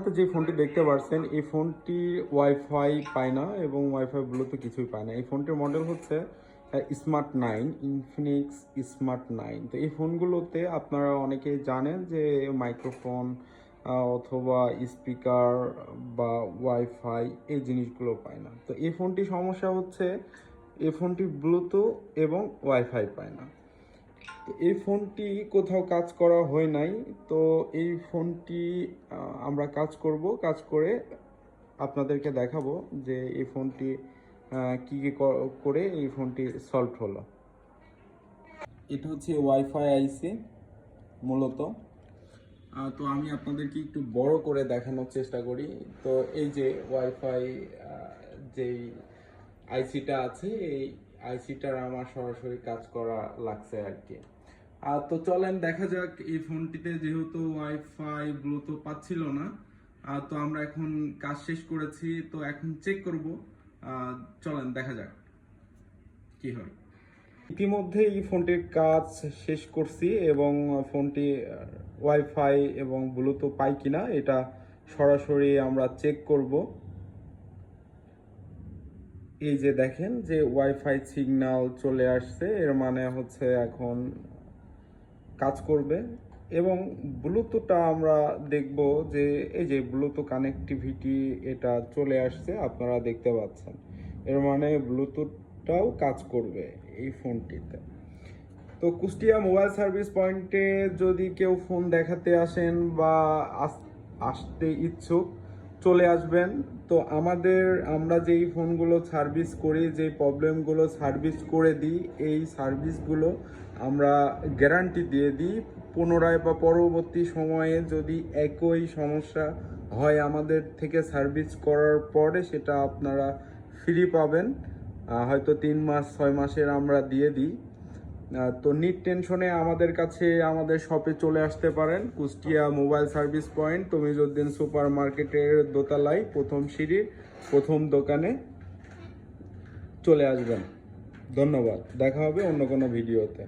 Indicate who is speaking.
Speaker 1: হাতে যে ফোনটি দেখতে পাচ্ছেন এই ফোনটি ওয়াইফাই পায় না এবং ওয়াইফাই ব্লুটুথ কিছুই পায় না। এই ফোনটির মডেল হচ্ছে স্মার্ট 9, ইনফিনিক্স স্মার্ট 9। তো এই ফোনগুলোতে আপনারা অনেকেই জানেন যে মাইক্রোফোন অথবা স্পিকার বা ওয়াইফাই এই জিনিসগুলো পায় না। তো এই ফোনটি সমস্যা হচ্ছে এই ফোনটি ব্লুটুথ এবং ওয়াইফাই পায় না। তো এই ফোনটি কোথাও কাজ করা হয় নাই। তো এই ফোনটি আমরা কাজ করব, কাজ করে আপনাদেরকে দেখাবো যে এই ফোনটি কী কী করে এই ফোনটি সলভ হলো। এটা হচ্ছে ওয়াইফাই আইসি মূলত। তো আমি আপনাদেরকে একটু বড় করে দেখানোর চেষ্টা করি। তো এই যে ওয়াইফাই যেই আইসিটা আছে এই আইসিটার আমার সরাসরি কাজ করা লাগছে আর কি। তো চলেন দেখা যাক এই ফোনটিতে যেহেতু ওয়াইফাই ব্লুটুথ পাচ্ছিল না। তো আমরা এখন কাজ শেষ করেছি, তো এখন চেক করব। চলেন দেখা যাক কি হয়। ইতিমধ্যে এই ফোনটির কাজ শেষ করছি এবং ফোনটি ওয়াইফাই এবং ব্লুটুথ পাই কিনা এটা সরাসরি আমরা চেক করব। এই যে দেখেন যে ওয়াইফাই সিগন্যাল চলে আসছে, এর মানে হচ্ছে এখন কাজ করবে। এবং ব্লুটুথটা আমরা দেখব যে এই যে ব্লুটুথ কানেক্টিভিটি এটা চলে আসছে, আপনারা দেখতে পাচ্ছেন। এর মানে ব্লুটুথটাও কাজ করবে এই ফোনটিতে। তো কুষ্টিয়া মোবাইল সার্ভিস পয়েন্টে যদি কেউ ফোন দেখাতে আসেন বা আসতে ইচ্ছুক চলে আসবেন। তো আমরা যেই ফোনগুলো সার্ভিস করি, যে প্রবলেমগুলো সার্ভিস করে দিই, এই সার্ভিসগুলো আমরা গ্যারান্টি দিয়ে দিই। পুনরায় বা পরবর্তী সময়ে যদি একই সমস্যা হয় আমাদের থেকে সার্ভিস করার পরে সেটা আপনারা ফ্রি পাবেন। হয়তো 3 মাস 6 মাসের আমরা দিয়ে দিই। তো নিট টেনশনে আমাদের কাছে আমাদের শপে চলে আসতে পারেন। Kushtia mobile service point, Tamizuddin super মার্কেটের দোতলায় প্রথম সিঁড়ির প্রথম দোকানে চলে আসবেন। ধন্যবাদ, দেখা হবে অন্য কোনো ভিডিওতে।